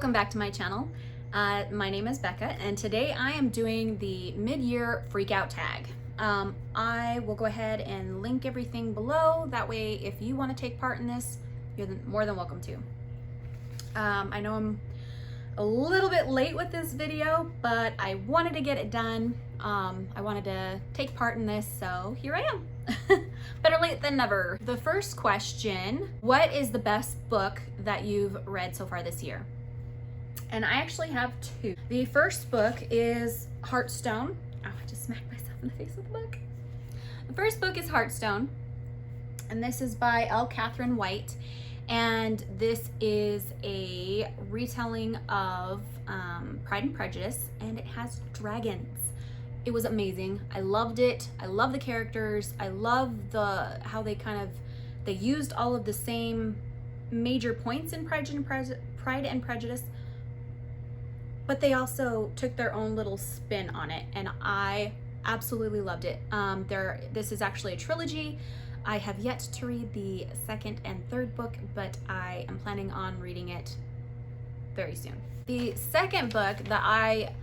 Welcome back to my channel. My name is Becca, and today I am doing the mid-year freakout tag. I will go ahead and link everything below. That way, if you want to take part in this, you're more than welcome to. I know I'm a little bit late with this video, but I wanted to get it done. I wanted to take part in this, so here I am. Better late than never. The first question, what is the best book that you've read so far this year? And I actually have two. The first book is Heartstone. Oh, I just smacked myself in the face with the book. The first book is Heartstone, and this is by L. Catherine White. And this is a retelling of Pride and Prejudice, and it has dragons. It was amazing. I loved it. I love the characters. I love how they used all of the same major points in Pride and Prejudice, but they also took their own little spin on it, and I absolutely loved it. This is actually a trilogy. I have yet to read the second and third book, but I am planning on reading it very soon. The second book that I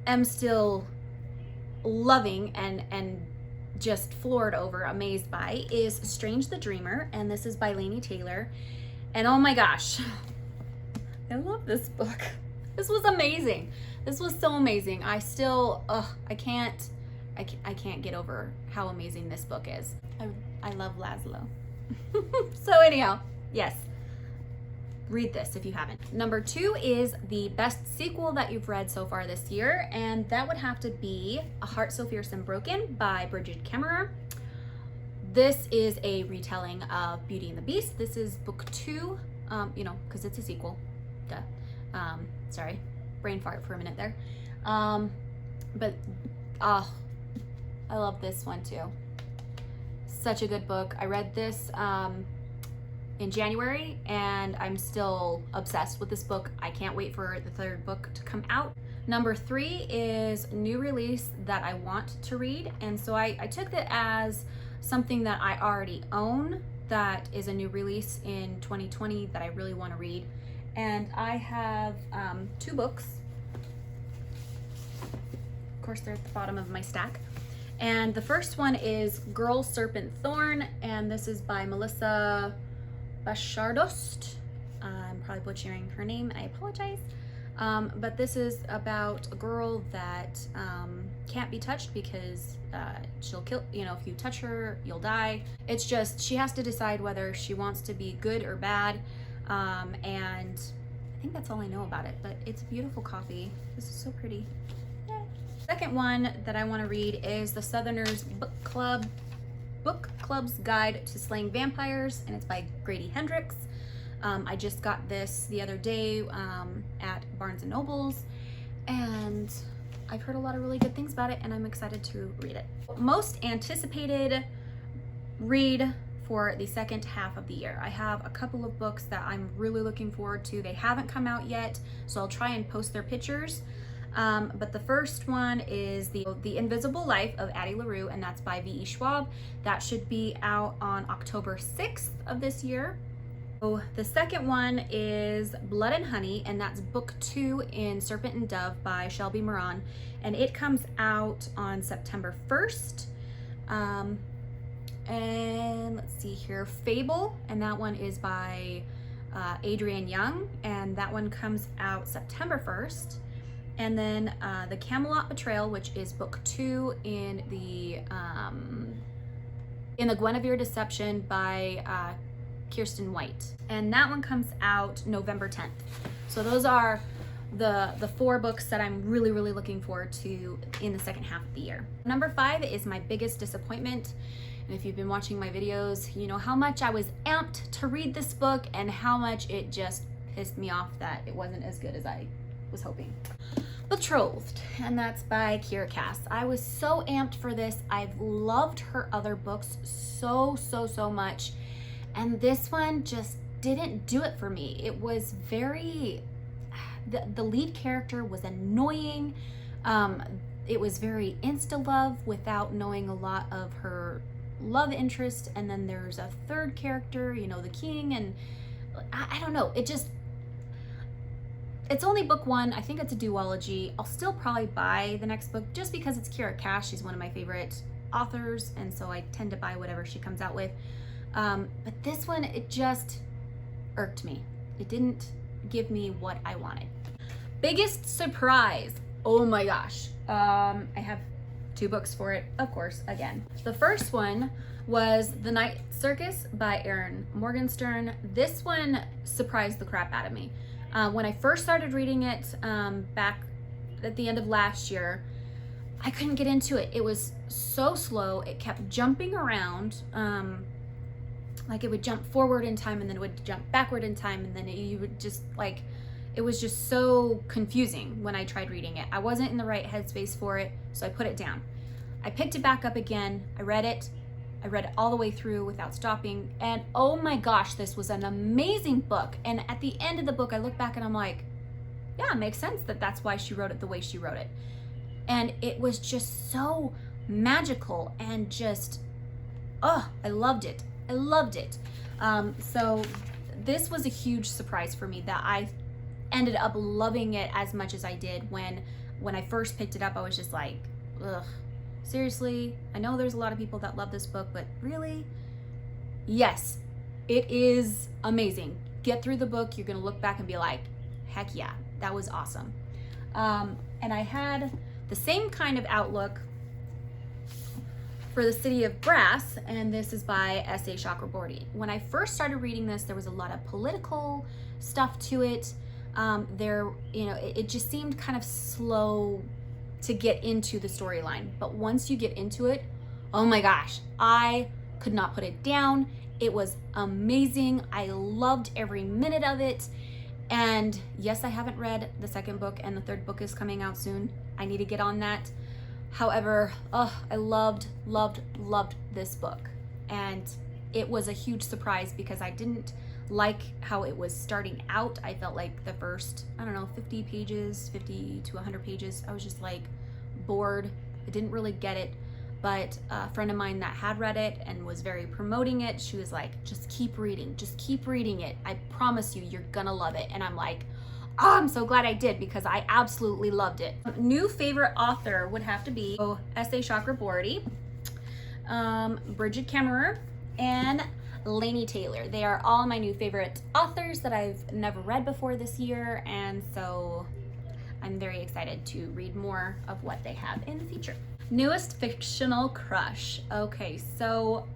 am still loving and just floored over, amazed by, is Strange the Dreamer, and this is by Laini Taylor. And oh my gosh, I love this book. This was amazing. This was so amazing. I still, I can't get over how amazing this book is. I love Laszlo. So anyhow, yes, read this if you haven't. Number two is the best sequel that you've read so far this year, and that would have to be A Heart So Fierce and Broken by Brigid Kemmerer. This is a retelling of Beauty and the Beast. This is book two, because it's a sequel. Duh. Sorry, brain fart for a minute there. But I love this one too. Such a good book. I read this in January, and I'm still obsessed with this book. I can't wait for the third book to come out. Number three is new release that I want to read, and so I took that as something that I already own that is a new release in 2020 that I really want to read. And I have two books. Of course, they're at the bottom of my stack. And the first one is Girl, Serpent, Thorn, and this is by Melissa Bachardost. I'm probably butchering her name, I apologize. But this is about a girl that can't be touched because she'll kill, if you touch her, you'll die. It's just, she has to decide whether she wants to be good or bad. And I think that's all I know about it, but it's a beautiful copy. This is so pretty. Yay. Second one that I want to read is The Southerners Book Club's Guide to Slaying Vampires, and it's by Grady Hendrix. I just got this the other day at Barnes & Noble's, and I've heard a lot of really good things about it, and I'm excited to read it. Most anticipated read for the second half of the year. I have a couple of books that I'm really looking forward to. They haven't come out yet, so I'll try and post their pictures. But the first one is The Invisible Life of Addie LaRue, and that's by V.E. Schwab. That should be out on October 6th of this year. So the second one is Blood and Honey, and that's book two in Serpent and Dove by Shelby Moran, and it comes out on September 1st. And let's see here, Fable, and that one is by Adrienne Young, and that one comes out September 1st. And then The Camelot Betrayal, which is book two in the Guinevere Deception by Kirsten White, and that one comes out November 10th. So those are the four books that I'm really looking forward to in the second half of the year. Number five is my biggest disappointment. And if you've been watching my videos, you know how much I was amped to read this book and how much it just pissed me off that it wasn't as good as I was hoping. Betrothed, and that's by Kira Cass. I was so amped for this. I've loved her other books so much, and this one just didn't do it for me. It was very, the lead character was annoying. It was very insta-love without knowing a lot of her love interest, and then there's a third character, the king, and I don't know, it just, it's only book one. I think it's a duology. I'll still probably buy the next book just because it's Kira Cash. She's one of my favorite authors, and so I tend to buy whatever she comes out with. But this one, it just irked me. It didn't give me what I wanted. Biggest surprise. Oh my gosh. I have 2 books for it, of course, again. The first one was The Night Circus by Erin Morgenstern. This one surprised the crap out of me. When I first started reading it back at the end of last year, I couldn't get into it. It was so slow. It kept jumping around. Like it would jump forward in time and then it would jump backward in time, and then you would just like, it was just so confusing when I tried reading it. I wasn't in the right headspace for it, so I put it down. I picked it back up again. I read it all the way through without stopping, and oh my gosh, this was an amazing book. And at the end of the book, I look back and I'm like, yeah, it makes sense that that's why she wrote it the way she wrote it. And it was just so magical and just, oh, I loved it. I loved it. So this was a huge surprise for me that I ended up loving it as much as I did. When I first picked it up, I was just like, ugh, seriously? I know there's a lot of people that love this book, but really? Yes, it is amazing. Get through the book, you're gonna look back and be like, heck yeah, that was awesome. And I had the same kind of outlook for The City of Brass, and this is by S.A. Chakraborty. When I first started reading this, there was a lot of political stuff to it. It just seemed kind of slow to get into the storyline. But once you get into it, oh my gosh, I could not put it down. It was amazing. I loved every minute of it. And yes, I haven't read the second book, and the third book is coming out soon. I need to get on that. However, I loved this book. And it was a huge surprise because I didn't like how it was starting out. I felt like the first, 50 to 100 pages, I was just like bored. I didn't really get it. But a friend of mine that had read it and was very promoting it, she was like, just keep reading it. I promise you, you're gonna love it. And I'm like, oh, I'm so glad I did because I absolutely loved it. New favorite author would have to be S.A. Chakraborty, Bridget Kemmerer, and Laini Taylor. They are all my new favorite authors that I've never read before this year, and so I'm very excited to read more of what they have in the future. Newest fictional crush. Okay, so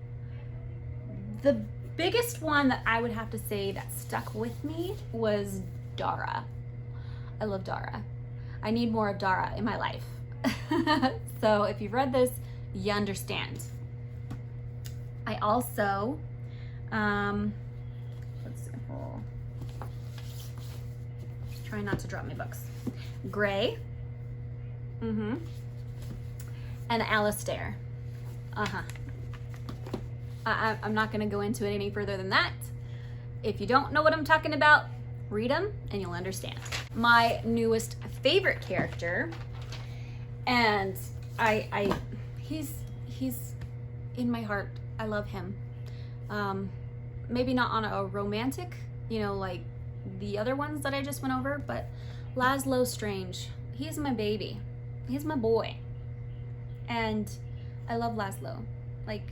the biggest one that I would have to say that stuck with me was Dara. I love Dara. I need more of Dara in my life. So if you've read this, you understand. I also, let's see, try not to drop my books. Gray, and Alistair. I'm not gonna go into it any further than that. If you don't know what I'm talking about, read them and you'll understand. My newest favorite character, and he's in my heart. I love him. Maybe not on a romantic, like the other ones that I just went over, but Laszlo Strange, he's my baby. He's my boy. And I love Laszlo. Like,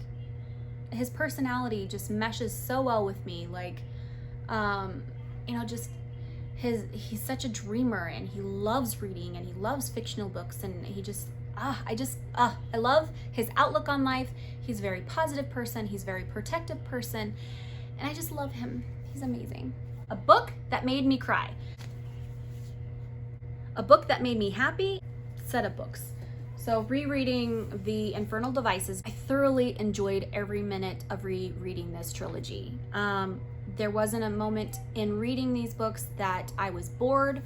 his personality just meshes so well with me. Like, he's such a dreamer, and he loves reading, and he loves fictional books, and he just, I love his outlook on life. He's a very positive person. He's a very protective person, and I just love him. He's amazing. A book that made me cry. A book that made me happy. Set of books. So rereading The Infernal Devices, I thoroughly enjoyed every minute of rereading this trilogy. There wasn't a moment in reading these books that I was bored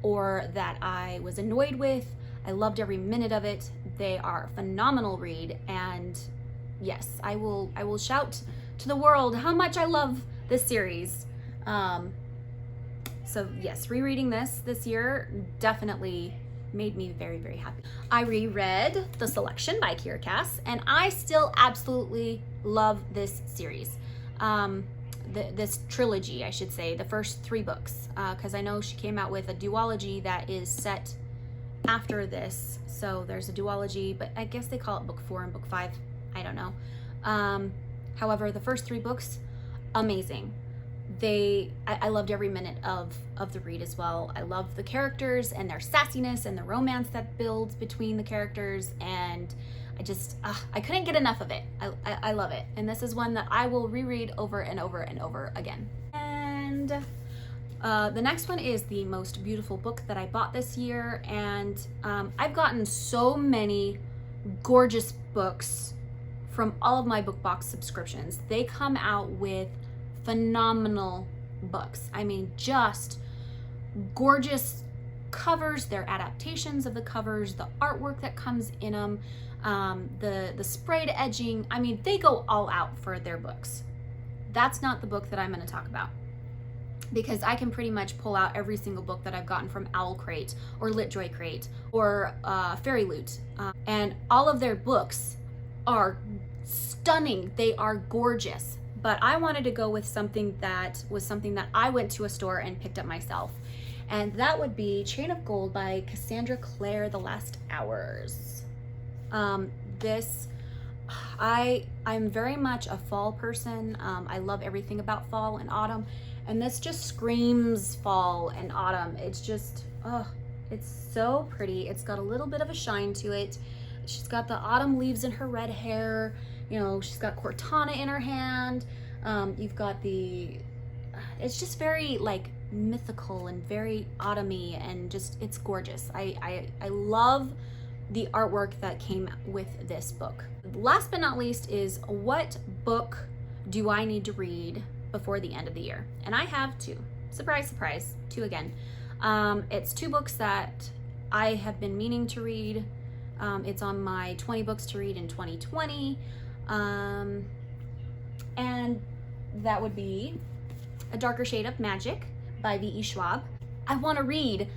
or that I was annoyed with. I loved every minute of it. They are a phenomenal read, and yes, I will shout to the world how much I love this series. So yes, rereading this year definitely made me very, very happy. I reread The Selection by Kira Cass, and I still absolutely love this series. this trilogy, I should say, the first 3 books, because I know she came out with a duology that is set after this. So there's a duology, but I guess they call it book 4 and book 5. I don't know. However, the first 3 books, amazing. I loved every minute of the read as well. I love the characters and their sassiness and the romance that builds between the characters, and I couldn't get enough of it. I love it. And this is one that I will reread over and over and over again. And the next one is the most beautiful book that I bought this year, and I've gotten so many gorgeous books from all of my book box subscriptions. They come out with phenomenal books. I mean, just gorgeous covers, their adaptations of the covers, the artwork that comes in them, the sprayed edging. I mean, they go all out for their books. That's not the book that I'm going to talk about, because I can pretty much pull out every single book that I've gotten from Owl Crate or LitJoy Crate or Fairy Loot, and all of their books are stunning. They are gorgeous. But I wanted to go with something that I went to a store and picked up myself, and that would be Chain of Gold by Cassandra Clare, The Last Hours. I'm very much a fall person. I love everything about fall and autumn, and this just screams fall and autumn. It's just, it's so pretty. It's got a little bit of a shine to it. She's got the autumn leaves in her red hair. You know, she's got Cortana in her hand. You've got it's just very like mythical and very autumny, and just, it's gorgeous. I love the artwork that came with this book. Last but not least is, what book do I need to read before the end of the year? And I have 2. Surprise, surprise, 2 again. It's 2 books that I have been meaning to read. It's on my 20 books to read in 2020. And that would be A Darker Shade of Magic by V.E. Schwab. I want to read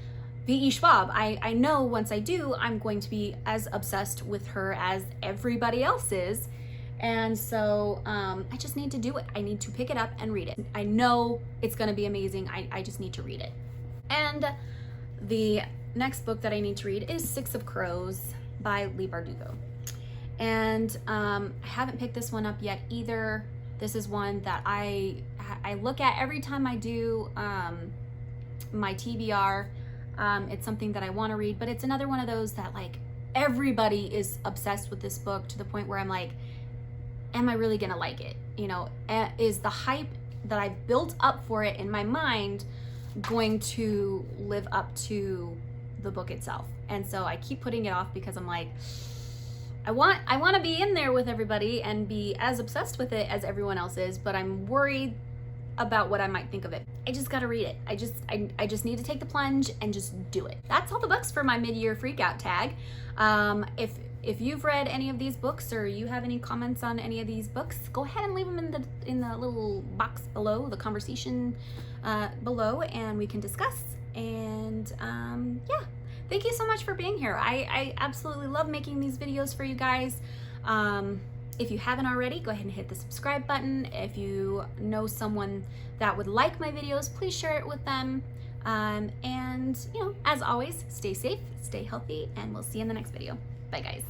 V.E. Schwab. I know once I do, I'm going to be as obsessed with her as everybody else is. And so I just need to do it. I need to pick it up and read it. I know it's going to be amazing. I just need to read it. And the next book that I need to read is 6 of Crows by Leigh Bardugo. And I haven't picked this one up yet either. This is one that I look at every time I do my TBR. It's something that I want to read, but it's another one of those that, like, everybody is obsessed with this book to the point where I'm like, am I really gonna like it? You know, is the hype that I've built up for it in my mind going to live up to the book itself? And so I keep putting it off because I'm like, I want to be in there with everybody and be as obsessed with it as everyone else is, but I'm worried about what I might think of it. I just gotta read it. I just need to take the plunge and just do it. That's all the books for my mid-year freakout tag. If you've read any of these books, or you have any comments on any of these books, go ahead and leave them in the little box below, the conversation below, and we can discuss. And yeah, thank you so much for being here. I absolutely love making these videos for you guys. If you haven't already, go ahead and hit the subscribe button. If you know someone that would like my videos, please share it with them. And, you know, as always, stay safe, stay healthy, and we'll see you in the next video. Bye, guys.